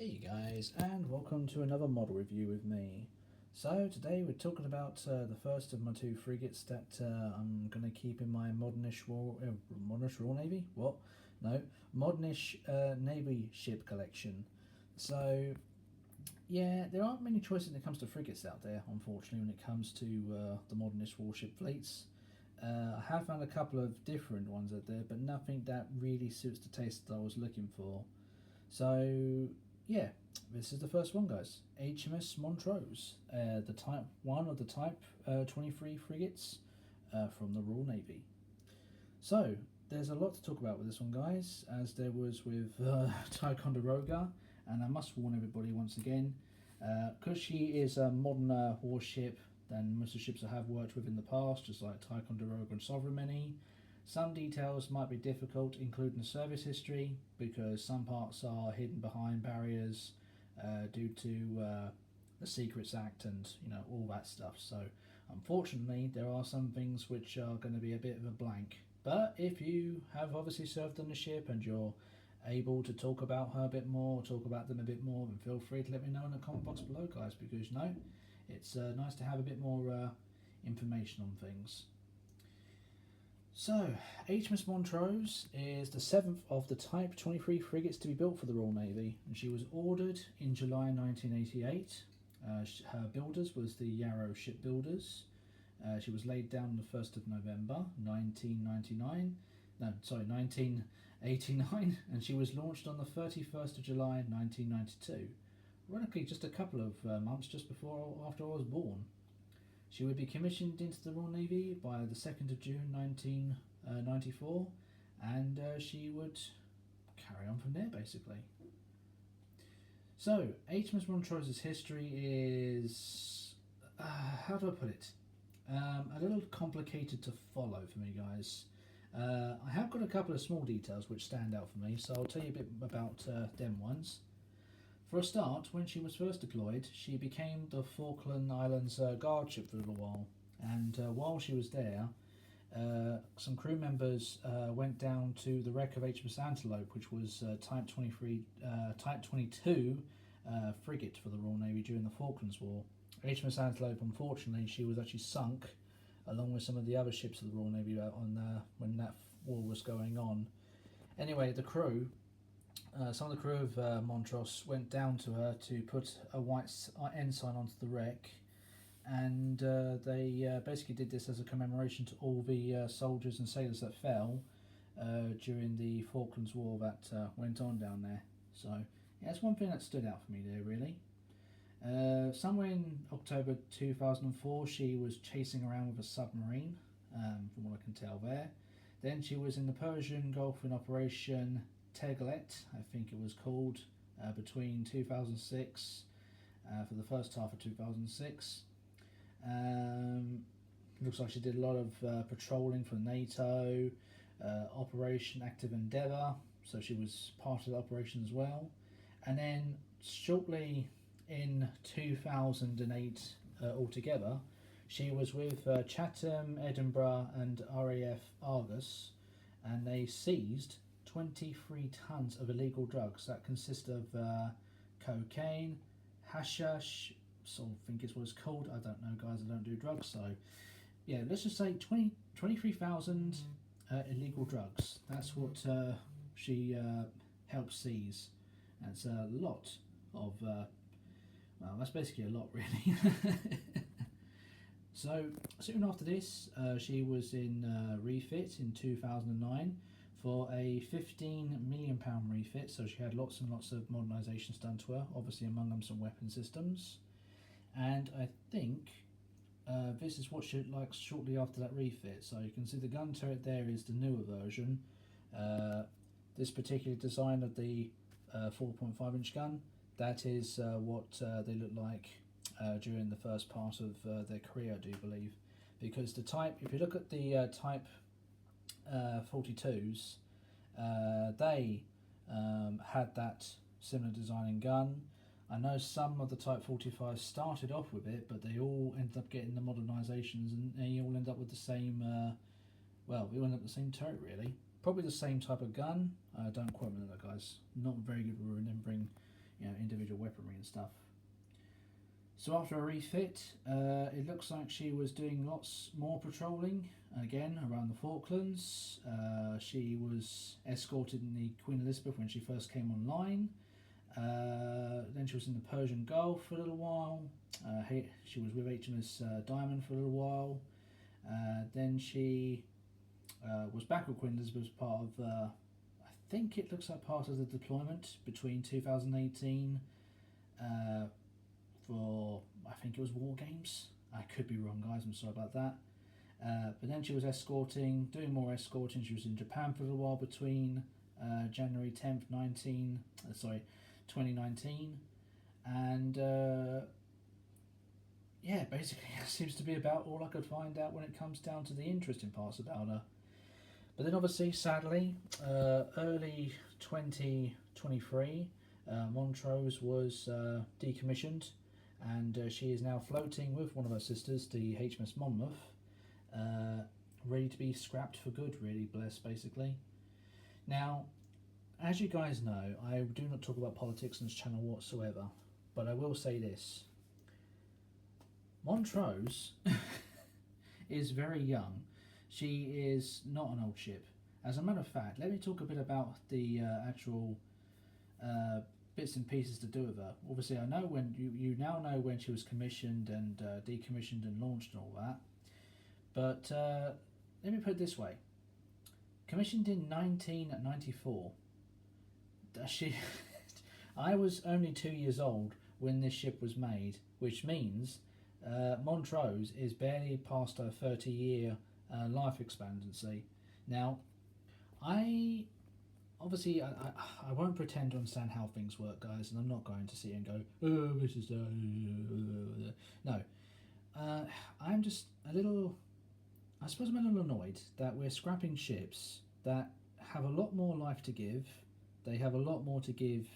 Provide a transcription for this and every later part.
Hey guys, and welcome to another model review with me. So today we're talking about the first of my two frigates that I'm going to keep in my modernish Royal Navy? What? No, modernish Navy ship collection. So yeah, there aren't many choices when it comes to frigates out there, unfortunately, when it comes to the modernish warship fleets. I have found a couple of different ones out there, but nothing that really suits the taste that I was looking for. So yeah, this is the first one, guys. HMS Montrose, the Type 1 of the Type 23 frigates from the Royal Navy. So there's a lot to talk about with this one, guys, as there was with Ticonderoga, and I must warn everybody once again, because she is a modern warship than most of the ships I have worked with in the past, just like Ticonderoga and Sovereign. Some details might be difficult, including the service history, because some parts are hidden behind barriers due to the Secrets Act and all that stuff. So unfortunately, there are some things which are going to be a bit of a blank. But if you have obviously served on the ship and you're able to talk about her a bit more, talk about them a bit more, then feel free to let me know in the comment box below, guys, because it's nice to have a bit more information on things. So, HMS Montrose is the 7th of the Type 23 frigates to be built for the Royal Navy, and she was ordered in July 1988. Her builders was the Yarrow Shipbuilders. She was laid down on the 1st of November 1989, and she was launched on the 31st of July 1992. Ironically, just a couple of months just after I was born. She would be commissioned into the Royal Navy by the 2nd of June 1994, and she would carry on from there, basically. So, HMS Montrose's history is, how do I put it? A little complicated to follow for me, guys. I have got a couple of small details which stand out for me, so I'll tell you a bit about them ones. For a start, when she was first deployed, she became the Falkland Islands guard ship for a little while, and while she was there, some crew members went down to the wreck of HMS Antelope, which was Type 22 frigate for the Royal Navy during the Falklands War. HMS Antelope, unfortunately, she was actually sunk along with some of the other ships of the Royal Navy when that war was going on. Anyway, the crew. Some of the crew of Montrose went down to her to put a white ensign onto the wreck, and they basically did this as a commemoration to all the soldiers and sailors that fell during the Falklands War that went on down there. So yeah, that's one thing that stood out for me there, really. Somewhere in October 2004, she was chasing around with a submarine, from what I can tell there. Then she was in the Persian Gulf in Operation Teglet, I think it was called, between 2006 for the first half of 2006. Looks like she did a lot of patrolling for NATO, Operation Active Endeavour, so she was part of the operation as well. And then shortly in 2008 altogether, she was with Chatham, Edinburgh and RAF Argus, and they seized 23 tons of illegal drugs that consist of cocaine, hashish, I think it's what it's called. I don't know, guys, I don't do drugs, so yeah, let's just say 23,000 illegal drugs. That's what she helped seize. That's a lot of, well, that's basically a lot, really. So soon after this, she was in refit in 2009 for a £15 million refit, so she had lots and lots of modernisations done to her, obviously among them some weapon systems. And I think this is what she looked like shortly after that refit. So you can see the gun turret there is the newer version. This particular design of the 4.5 inch gun, that is what they look like during the first part of their career, I do believe. Because the Type, if you look at the Type 42s, they had that similar design and gun. I know some of the Type 45s started off with it, but they all ended up getting the modernisations, and they all end up with the same, well, we all end up with the same turret, really. Probably the same type of gun. Don't quote me on that, guys. Not very good with remembering individual weaponry and stuff. So after a refit, it looks like she was doing lots more patrolling, again around the Falklands. She was escorted in the Queen Elizabeth when she first came online. Then she was in the Persian Gulf for a little while. She was with HMS Diamond for a little while. Then she was back with Queen Elizabeth as part of, I think it looks like part of the deployment between 2018 for, I think it was War Games. I could be wrong, guys, I'm sorry about that. But then she was escorting, doing more escorting. She was in Japan for a little while between January 10th, 2019, and yeah, basically that seems to be about all I could find out when it comes down to the interesting parts about her. But then obviously, sadly, early 2023, Montrose was decommissioned, and she is now floating with one of her sisters, the HMS Monmouth, ready to be scrapped for good, really, basically. Now, as you guys know, I do not talk about politics on this channel whatsoever, but I will say this. Montrose is very young. She is not an old ship. As a matter of fact, let me talk a bit about the actual bits and pieces to do with her. Obviously, I know when you now know when she was commissioned and decommissioned and launched and all that. But let me put it this way. Commissioned in 1994. I was only 2 years old when this ship was made, which means Montrose is barely past her 30-year life expectancy. Now, I won't pretend to understand how things work, guys, and I'm not going to sit and go, oh, this is no. I'm just a little, I suppose I'm a little annoyed that we're scrapping ships that have a lot more life to give. They have a lot more to give,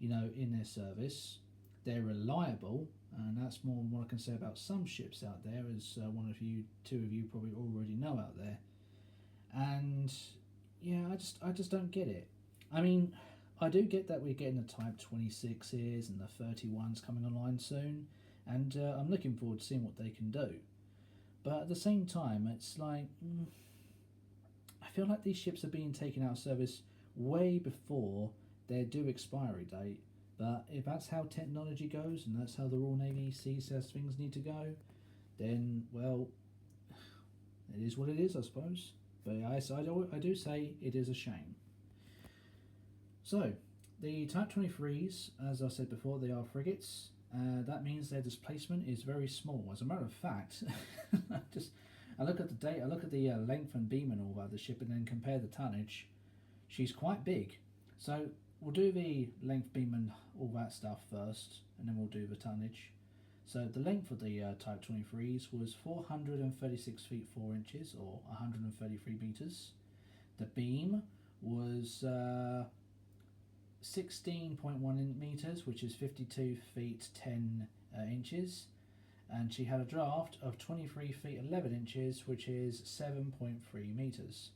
in their service. They're reliable, and that's more than what I can say about some ships out there, as two of you probably already know out there. And yeah, I just don't get it. I mean, I do get that we're getting the Type 26s and the 31s coming online soon, and I'm looking forward to seeing what they can do. But at the same time, it's like, I feel like these ships are being taken out of service way before their due expiry date. But if that's how technology goes, and that's how the Royal Navy sees as things need to go, then, well, it is what it is, I suppose. But I do say it is a shame. So, the Type 23s, as I said before, they are frigates. That means their displacement is very small. As a matter of fact, I look at the data, I look at the length and beam and all that of the ship, and then compare the tonnage. She's quite big. So we'll do the length, beam and all that stuff first, and then we'll do the tonnage. So the length of the Type 23s was 436 feet 4 inches, or 133 metres. The beam was 16.1 metres, which is 52 feet 10 inches. And she had a draft of 23 feet 11 inches, which is 7.3 metres.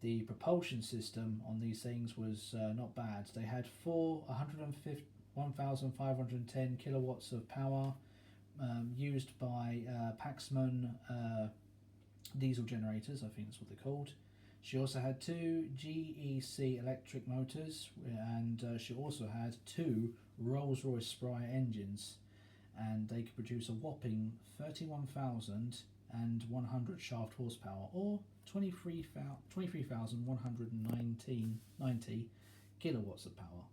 The propulsion system on these things was not bad. They had 1,510 kilowatts of power used by Paxman diesel generators, I think that's what they're called. She also had 2 GEC electric motors, and she also had 2 Rolls-Royce Spry engines, and they could produce a whopping 31,100 shaft horsepower, or 23,190 kilowatts of power.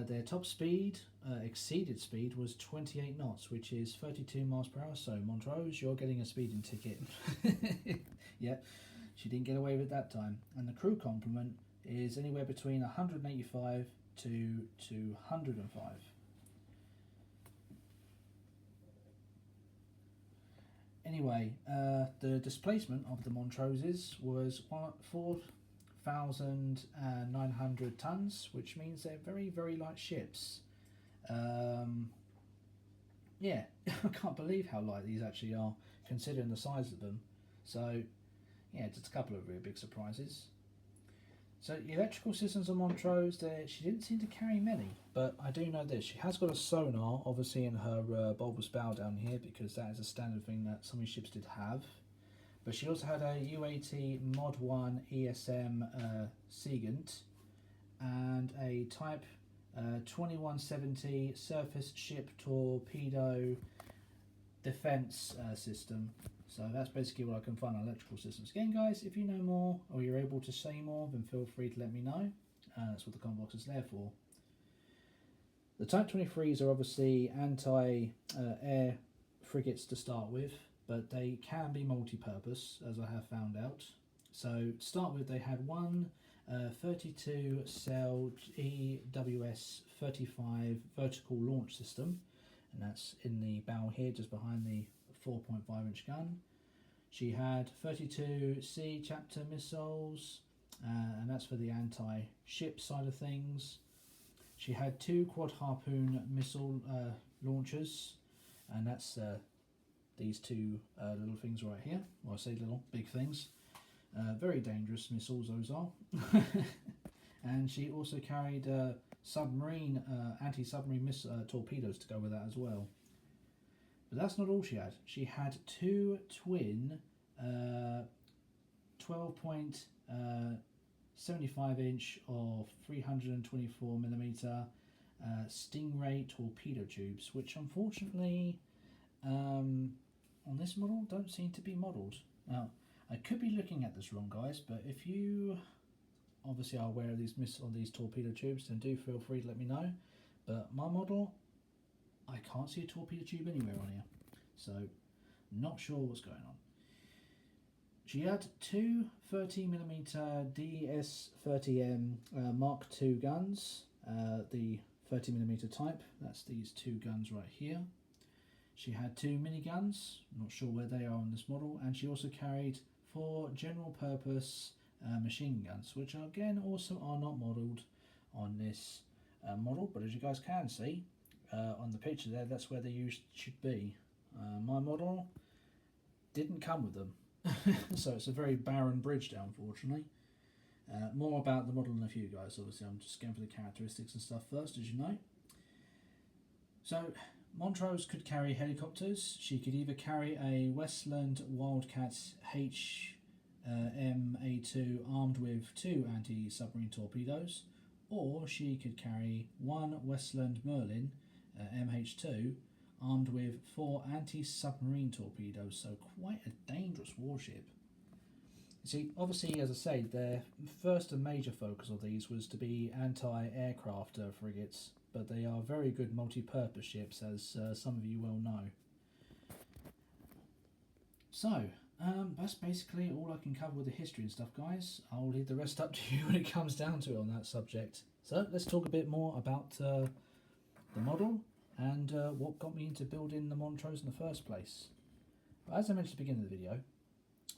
Their top speed, exceeded speed, was 28 knots, which is 32 miles per hour. So Montrose, you're getting a speeding ticket. Yep, she didn't get away with it that time. And the crew complement is anywhere between 185 to 205. Anyway, the displacement of the Montroses was 4,900 tons, which means they're very, very light ships. Yeah, I can't believe how light these actually are, considering the size of them. So, yeah, just a couple of really big surprises. So the electrical systems on Montrose, there she didn't seem to carry many, but I do know this: she has got a sonar, obviously in her bulbous bow down here, because that is a standard thing that some of these ships did have. But she also had a UAT Mod 1 ESM Seagant and a Type 2170 surface ship torpedo defense system. So that's basically what I can find on electrical systems. Again, guys, if you know more or you're able to say more, then feel free to let me know. That's what the comment box is there for. The Type 23s are obviously anti-air frigates to start with, but they can be multi-purpose, as I have found out. So to start with, they had one 32 cell EWS 35 vertical launch system, and that's in the bow here, just behind the 4.5-inch gun. She had 32 C chapter missiles, and that's for the anti-ship side of things. She had 2 quad harpoon missile launchers, and that's these 2 little things right here. Well, I say little, big things. Very dangerous missiles those are. And she also carried submarine anti-submarine torpedoes to go with that as well. But that's not all she had. She had 2 twin 12.75-inch or 324mm Stingray torpedo tubes, which unfortunately on this model don't seem to be modelled. Now, I could be looking at this wrong, guys, but if you obviously are aware of these torpedo tubes, then do feel free to let me know. But my model, I can't see a torpedo tube anywhere on here, so not sure what's going on. She had 2 30mm DS30M Mark II guns, the 30mm type. That's these 2 guns right here. She had 2 miniguns, not sure where they are on this model, and she also carried 4 general purpose machine guns, which again also are not modelled on this model, but as you guys can see on the picture there, that's where they should be. My model didn't come with them, so it's a very barren bridge, unfortunately. More about the model in a few, guys. Obviously, I'm just going for the characteristics and stuff first, as you know. So, Montrose could carry helicopters. She could either carry a Westland Wildcat HMA2 armed with 2 anti-submarine torpedoes, or she could carry 1 Westland Merlin MH2 armed with 4 anti-submarine torpedoes, so quite a dangerous warship. You see, obviously, as I say, their first and major focus of these was to be anti-aircraft frigates, but they are very good multi-purpose ships, as some of you well know. So, that's basically all I can cover with the history and stuff, guys. I'll leave the rest up to you when it comes down to it on that subject. So, let's talk a bit more about the model and what got me into building the Montrose in the first place. As I mentioned at the beginning of the video,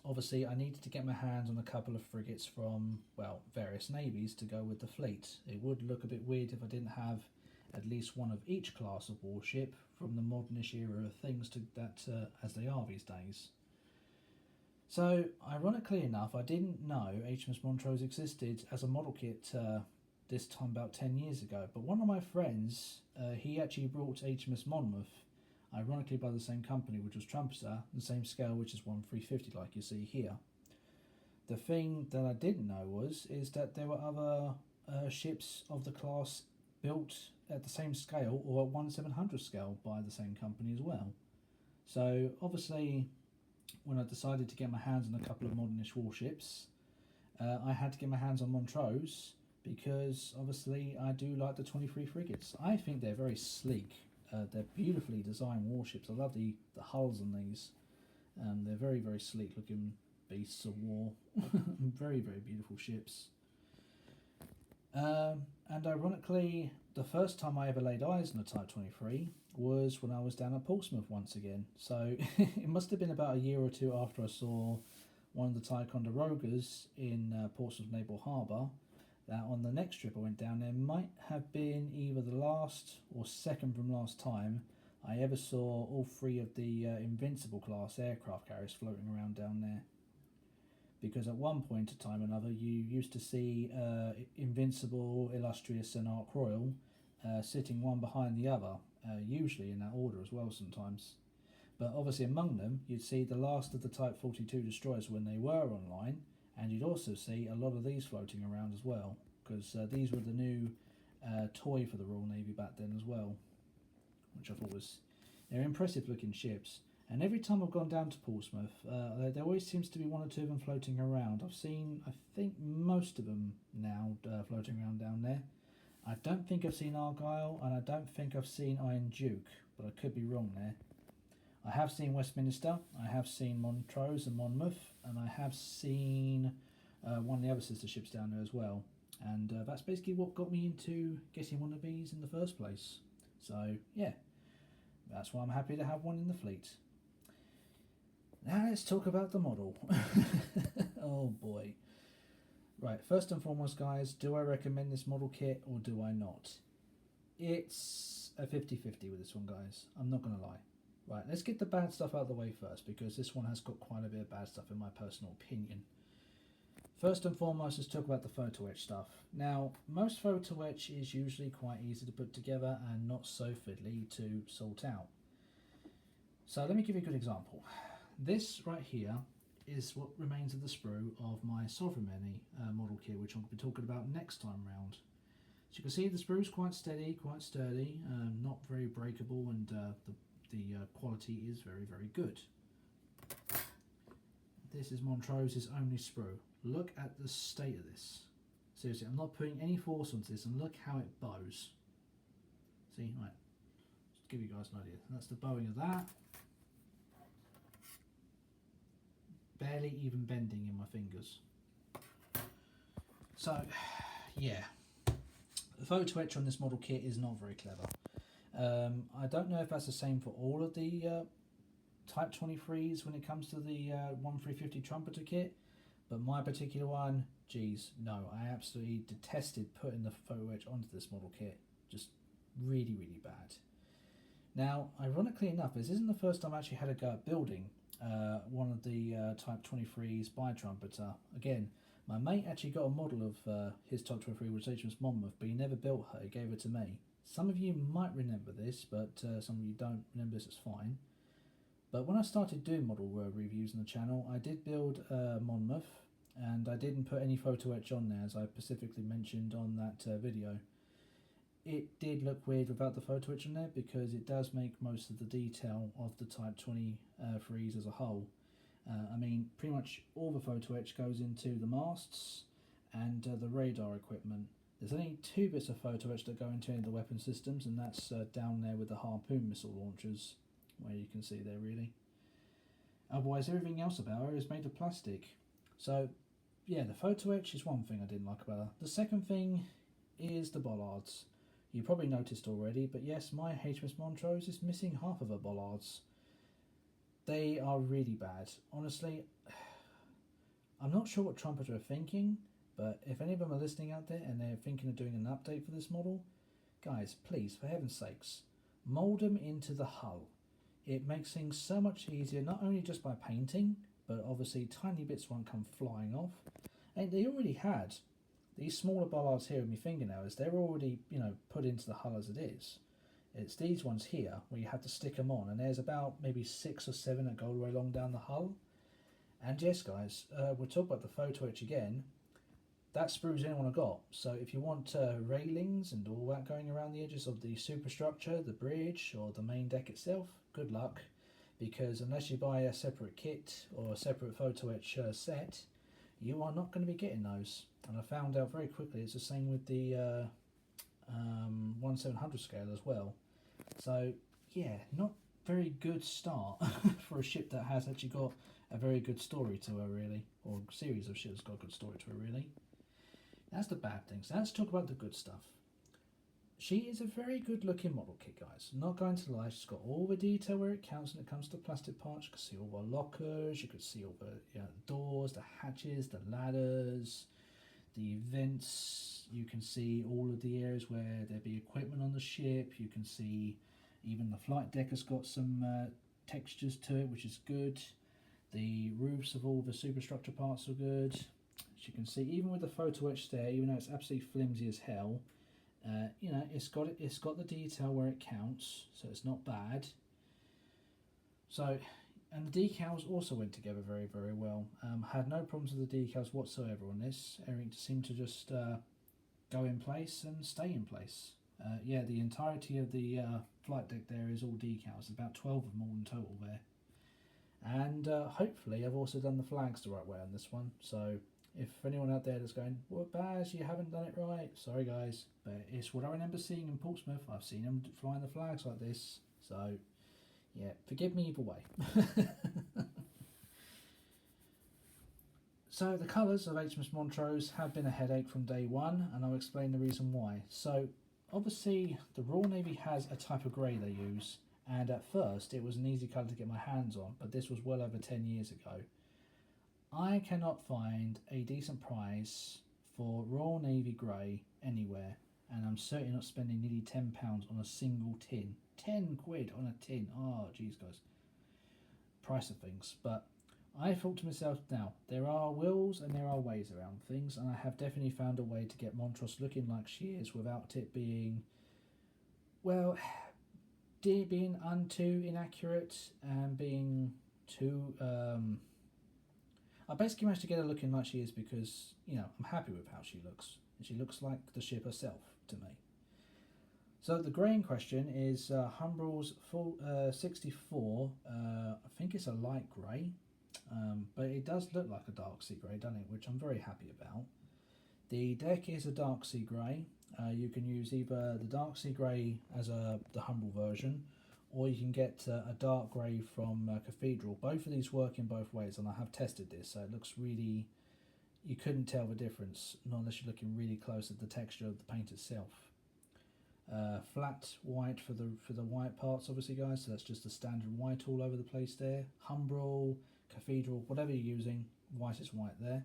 obviously I needed to get my hands on a couple of frigates from, well, various navies to go with the fleet. It would look a bit weird if I didn't have at least one of each class of warship from the modernish era of things to that as they are these days. So, ironically enough, I didn't know HMS Montrose existed as a model kit this time about 10 years ago, but one of my friends, he actually brought HMS Monmouth, ironically by the same company, which was Trumpeter, the same scale, which is 1/350 like you see here. The thing that I didn't know is that there were other ships of the class built at the same scale or at 1/700 scale by the same company as well. So obviously, when I decided to get my hands on a couple of modernish warships, I had to get my hands on Montrose, because obviously I do like the 23 frigates. I think they're very sleek. They're beautifully designed warships. I love the hulls on these. They're very, very sleek looking beasts of war. Very, very beautiful ships. And ironically, the first time I ever laid eyes on a Type 23 was when I was down at Portsmouth once again. So it must have been about a year or two after I saw one of the Ticonderogas in Portsmouth Naval Harbour, that on the next trip I went down there might have been either the last or second from last time I ever saw all 3 of the Invincible class aircraft carriers floating around down there. because at one point in time or another you used to see Invincible, Illustrious and Ark Royal sitting one behind the other, usually in that order as well sometimes. But obviously among them you'd see the last of the Type 42 destroyers when they were online, and you'd also see a lot of these floating around as well, because these were the new toy for the Royal Navy back then as well, which I thought was, they're impressive looking ships. And every time I've gone down to Portsmouth, there always seems to be one or two of them floating around. I've seen, I think, most of them now floating around down there. I don't think I've seen Argyle, and I don't think I've seen Iron Duke, but I could be wrong there. I have seen Westminster, I have seen Montrose and Monmouth, and I have seen one of the other sister ships down there as well. And that's basically what got me into getting one of these in the first place. So, yeah, that's why I'm happy to have one in the fleet. Now let's talk about the model. Oh boy. Right, first and foremost guys, do I recommend this model kit or do I not? It's a 50-50 with this one guys, I'm not going to lie. Right, let's get the bad stuff out of the way first, because this one has got quite a bit of bad stuff in my personal opinion. First and foremost, let's talk about the photo etch stuff. Now, most photo etch is usually quite easy to put together and not so fiddly to sort out. So let me give you a good example. This right here is what remains of the sprue of my Sovereign model kit, which I'll be talking about next time round. So you can see the sprue is quite steady, quite sturdy, not very breakable, and the quality is very, very good. This is Montrose's only sprue. Look at the state of this. Seriously, I'm not putting any force onto this, and look how it bows. See, right, just to give you guys an idea. That's the bowing of that. Barely even bending in my fingers. So, yeah, the photo etch on this model kit is not very clever. I don't know if that's the same for all of the Type 23s when it comes to the 1350 trumpeter kit, but my particular one, geez, no, I absolutely detested putting the photo etch onto this model kit. Just really, really bad. Now, ironically enough, this isn't the first time I actually had a go at building one of the Type 23s by trumpeter. Again, my mate actually got a model of his Type 23 with HMS Monmouth, but he never built her, he gave it to me. Some of you might remember this, but some of you don't remember this, it's fine. But when I started doing model reviews on the channel, I did build Monmouth, and I didn't put any photo etch on there, as I specifically mentioned on that video. It did look weird without the photo etch on there, because it does make most of the detail of the Type 23s as a whole. I mean, pretty much all the photo etch goes into the masts and the radar equipment. There's only two bits of photo etch that go into any of the weapon systems, and that's down there with the Harpoon missile launchers, where you can see there really. Otherwise, everything else about her is made of plastic. So, yeah, the photo etch is one thing I didn't like about her. The second thing is the bollards. You probably noticed already, but yes, my HMS Montrose is missing half of her bollards. They are really bad. Honestly, I'm not sure what trumpeter are thinking, but if any of them are listening out there and they're thinking of doing an update for this model, guys, please, for heaven's sakes, mould them into the hull. It makes things so much easier, not only just by painting, but obviously tiny bits won't come flying off. And they already had these smaller bollards here in my fingernails. They're already, you know, put into the hull as it is. It's these ones here where you have to stick them on, and there's about maybe 6 or 7 that go all the way along down the hull. And yes, guys, we'll talk about the photo etch again. That sprue's the only one I got. So if you want railings and all that going around the edges of the superstructure, the bridge, or the main deck itself, good luck, because unless you buy a separate kit or a separate photo etch set, you are not going to be getting those. And I found out very quickly it's the same with the 1/700 scale as well. So yeah, not very good start for a ship that has actually got a very good story to her really, or a series of ships got a good story to her really. That's the bad things. Now let's talk about the good stuff. She is a very good looking model kit, guys. I'm not going to lie, she's got all the detail where it counts when it comes to plastic parts. You can see all the lockers, you can see all the doors, the hatches, the ladders, the vents. You can see all of the areas where there be equipment on the ship. You can see even the flight deck has got some textures to it, which is good. The roofs of all the superstructure parts are good. As you can see, even with the photo etch there, even though it's absolutely flimsy as hell, you know, it's got the detail where it counts, so it's not bad. So, and the decals also went together very, very well. Had no problems with the decals whatsoever on this. Everything seemed to just go in place and stay in place. Yeah, the entirety of the flight deck there is all decals, about 12 of them all in total there. And hopefully I've also done the flags the right way on this one. So if anyone out there that's going, well, Baz, you haven't done it right, sorry guys, but it's what I remember seeing in Portsmouth. I've seen them flying the flags like this, so yeah, forgive me either way. So the colours of HMS Montrose have been a headache from day one, and I'll explain the reason why. So obviously the Royal Navy has a type of grey they use, and at first it was an easy colour to get my hands on, but this was well over 10 years ago. I cannot find a decent price for Royal Navy grey anywhere, and I'm certainly not spending nearly £10 on a single tin. 10 quid on a tin. Oh, geez, guys. Price of things. But I thought to myself, now, there are wills and there are ways around things, and I have definitely found a way to get Montrose looking like she is without it being, well, being too inaccurate and being too... I basically managed to get her looking like she is because, you know, I'm happy with how she looks. And she looks like the ship herself to me. So the grey in question is Humbrol's full 64. I think it's a light grey, but it does look like a dark sea grey, doesn't it? Which I'm very happy about. The deck is a dark sea grey. You can use either the dark sea grey as the Humbrol version, or you can get a dark grey from Cathedral. Both of these work in both ways, and I have tested this, so it looks really... You couldn't tell the difference, not unless you're looking really close at the texture of the paint itself. Flat white for the white parts, obviously, guys, so that's just a standard white all over the place there. Humbrol, Cathedral, whatever you're using, white is white there.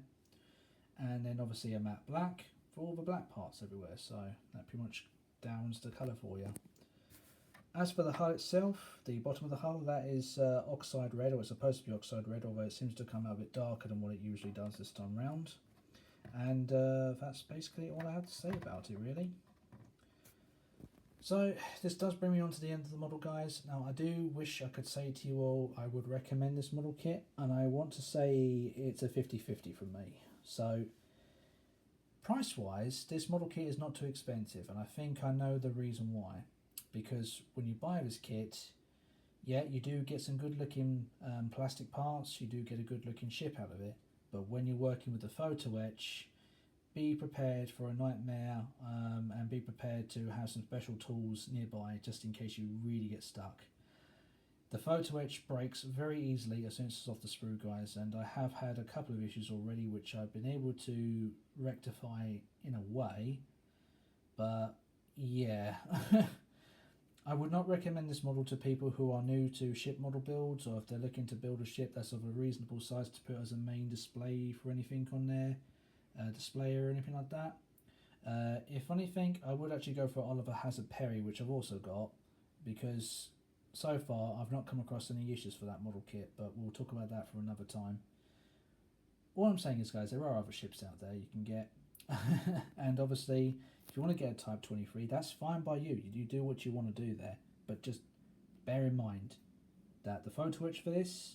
And then obviously a matte black for all the black parts everywhere, so that pretty much downs the colour for you. As for the hull itself, the bottom of the hull, that is oxide red, or it's supposed to be oxide red, although it seems to come out a bit darker than what it usually does this time round. And that's basically all I have to say about it, really. So this does bring me on to the end of the model, guys. Now I do wish I could say to you all I would recommend this model kit, and I want to say it's a 50-50 from me. So price wise, this model kit is not too expensive, and I think I know the reason why. Because when you buy this kit, yeah, you do get some good looking plastic parts, you do get a good looking ship out of it, but when you're working with the photo etch, be prepared for a nightmare, and be prepared to have some special tools nearby just in case you really get stuck. The photo etch breaks very easily as soon as it's off the sprue, guys, and I have had a couple of issues already which I've been able to rectify in a way, but yeah. I would not recommend this model to people who are new to ship model builds, or if they're looking to build a ship that's of a reasonable size to put as a main display for anything on there, display or anything like that. If anything, I would actually go for Oliver Hazard Perry, which I've also got, because so far I've not come across any issues for that model kit, but we'll talk about that for another time. All I'm saying is, guys, there are other ships out there you can get, and obviously if you want to get a Type 23, that's fine by you. You do what you want to do there, but just bear in mind that the photo etch for this,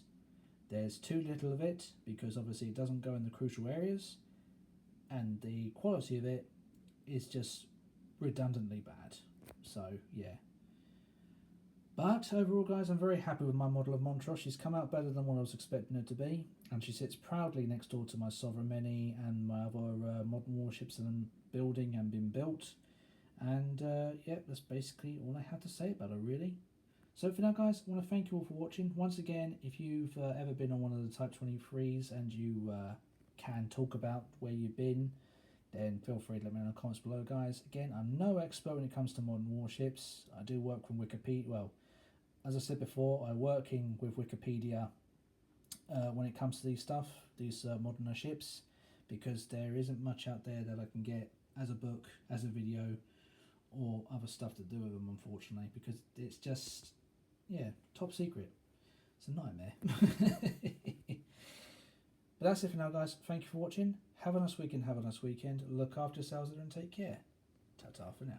there's too little of it, because obviously it doesn't go in the crucial areas, and the quality of it is just redundantly bad. So yeah, but overall, guys, I'm very happy with my model of Montrose. She's come out better than what I was expecting her to be, and she sits proudly next door to my Sovereign Many and my other modern warships that I'm building and been built. And yeah, that's basically all I have to say about her, really. So for now, guys, I want to thank you all for watching. Once again, if you've ever been on one of the Type 23s and you can talk about where you've been, then feel free to let me know in the comments below, guys. Again, I'm no expert when it comes to modern warships. I do work from Wikipedia. Well, as I said before, I'm working with Wikipedia when it comes to these modern ships, because there isn't much out there that I can get as a book, as a video, or other stuff to do with them, unfortunately, because it's just, yeah, top secret. It's a nightmare. But that's it for now, guys. Thank you for watching. Have a nice weekend. Have a nice weekend. Look after yourselves and take care. Ta-ta for now.